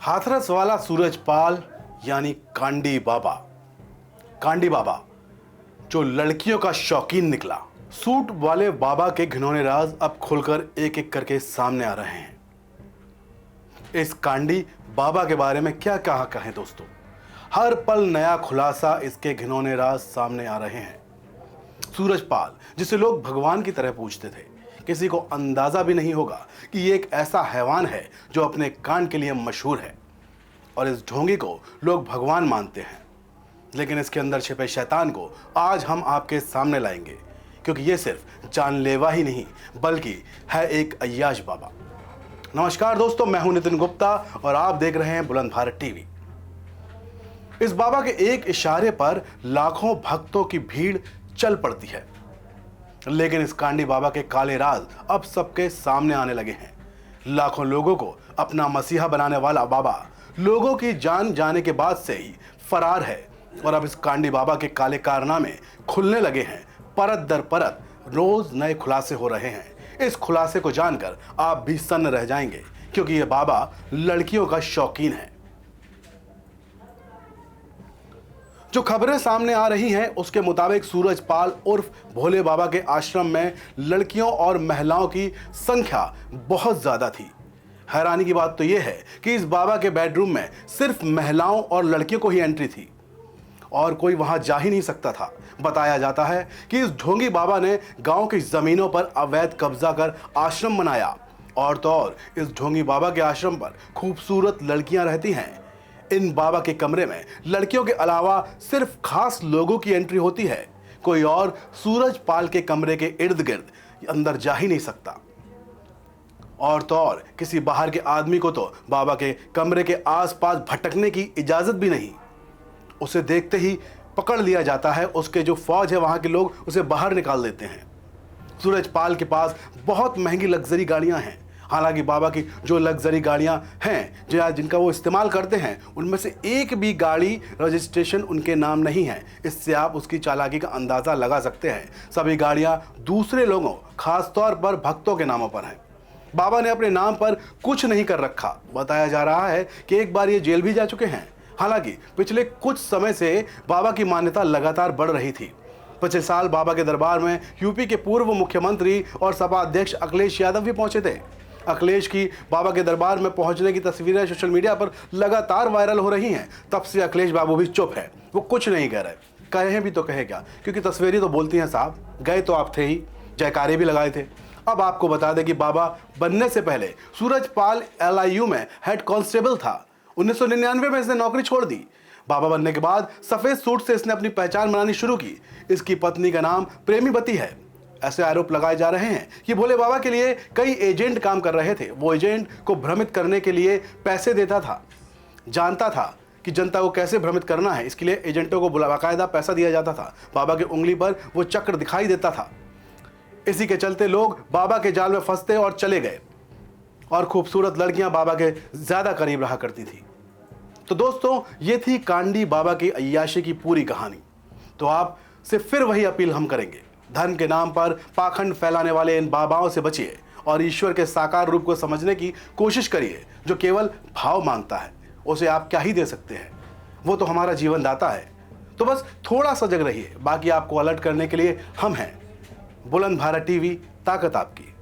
हाथरस वाला सूरजपाल यानी कांडी बाबा। कांडी बाबा जो लड़कियों का शौकीन निकला। सूट वाले बाबा के घिनौने राज अब खुलकर एक एक करके सामने आ रहे हैं। इस कांडी बाबा के बारे में क्या कहा कहें दोस्तों, हर पल नया खुलासा इसके घिनौने राज सामने आ रहे हैं। सूरजपाल जिसे लोग भगवान की तरह पूजते थे, किसी को अंदाजा भी नहीं होगा कि ये एक ऐसा हैवान है जो अपने कांड के लिए मशहूर है और इस ढोंगी को लोग भगवान मानते हैं। लेकिन इसके अंदर छिपे शैतान को आज हम आपके सामने लाएंगे, क्योंकि ये सिर्फ जानलेवा ही नहीं बल्कि है एक अय्याश बाबा। नमस्कार दोस्तों, मैं हूं नितिन गुप्ता और आप देख रहे हैं बुलंद भारत टीवी। इस बाबा के एक इशारे पर लाखों भक्तों की भीड़ चल पड़ती है। लेकिन इस कांडी बाबा के काले राज अब सबके सामने आने लगे हैं। लाखों लोगों को अपना मसीहा बनाने वाला बाबा लोगों की जान जाने के बाद से ही फरार है और अब इस कांडी बाबा के काले कारनामे खुलने लगे हैं। परत दर परत रोज नए खुलासे हो रहे हैं। इस खुलासे को जानकर आप भी सन्न रह जाएंगे, क्योंकि यह बाबा लड़कियों का शौकीन है। जो खबरें सामने आ रही हैं उसके मुताबिक सूरजपाल उर्फ भोले बाबा के आश्रम में लड़कियों और महिलाओं की संख्या बहुत ज्यादा थी। हैरानी की बात तो यह है कि इस बाबा के बेडरूम में सिर्फ महिलाओं और लड़कियों को ही एंट्री थी और कोई वहां जा ही नहीं सकता था। बताया जाता है कि इस ढोंगी बाबा ने गांव की जमीनों पर अवैध कब्जा कर आश्रम बनाया। और तो और इस ढोंगी बाबा के आश्रम पर खूबसूरत लड़कियां रहती हैं। इन बाबा के कमरे में लड़कियों के अलावा सिर्फ खास लोगों की एंट्री होती है। कोई और सूरजपाल के कमरे के इर्द गिर्द अंदर जा ही नहीं सकता। और तो और किसी बाहर के आदमी को तो बाबा के कमरे के आसपास भटकने की इजाजत भी नहीं। उसे देखते ही पकड़ लिया जाता है। उसके जो फौज है वहां के लोग उसे बाहर निकाल देते हैं। सूरजपाल के पास बहुत महंगी लग्जरी गाड़ियां हैं। हालांकि बाबा की जो लग्जरी गाड़ियां हैं जिनका वो इस्तेमाल करते हैं, उनमें से एक भी गाड़ी रजिस्ट्रेशन उनके नाम नहीं है। इससे आप उसकी चालाकी का अंदाज़ा लगा सकते हैं। सभी गाड़ियां दूसरे लोगों, खासतौर पर भक्तों के नामों पर हैं। बाबा ने अपने नाम पर कुछ नहीं कर रखा। बताया जा रहा है कि एक बार ये जेल भी जा चुके हैं। हालांकि पिछले कुछ समय से बाबा की मान्यता लगातार बढ़ रही थी। पिछले साल बाबा के दरबार में यूपी के पूर्व मुख्यमंत्री और सपा अध्यक्ष अखिलेश यादव भी पहुंचे थे। अखिलेश की बाबा के दरबार में पहुंचने की तस्वीरें सोशल मीडिया पर लगातार वायरल हो रही हैं। तब से अखिलेश बाबू भी चुप है, वो कुछ नहीं कह रहे। कहे भी तो कहे क्या, क्योंकि तस्वीरें तो बोलती हैं साहब। गए तो आप थे ही, जयकारे भी लगाए थे। अब आपको बता दें कि बाबा बनने से पहले सूरजपाल LIU में हेड कांस्टेबल था। 1999 में इसने नौकरी छोड़ दी। बाबा बनने के बाद सफेद सूट से इसने अपनी पहचान बनानी शुरू की। इसकी पत्नी का नाम प्रेमीवती है। ऐसे आरोप लगाए जा रहे हैं कि भोले बाबा के लिए कई एजेंट काम कर रहे थे। वो एजेंट को भ्रमित करने के लिए पैसे देता था, जानता था कि जनता को कैसे भ्रमित करना है। इसके लिए एजेंटों को बाकायदा पैसा दिया जाता था। बाबा की उंगली पर वो चक्र दिखाई देता था। इसी के चलते लोग बाबा के जाल में फंसते और चले गए और खूबसूरत लड़कियां बाबा के ज्यादा करीब रहा करती थी। तो दोस्तों, ये थी कांडी बाबा की अय्याशी की पूरी कहानी। तो आप से फिर वही अपील हम करेंगे, धर्म के नाम पर पाखंड फैलाने वाले इन बाबाओं से बचिए और ईश्वर के साकार रूप को समझने की कोशिश करिए। जो केवल भाव मांगता है उसे आप क्या ही दे सकते हैं, वो तो हमारा जीवन दाता है। तो बस थोड़ा सजग रहिए, बाकी आपको अलर्ट करने के लिए हम हैं। बुलंद भारत टीवी, ताकत आपकी।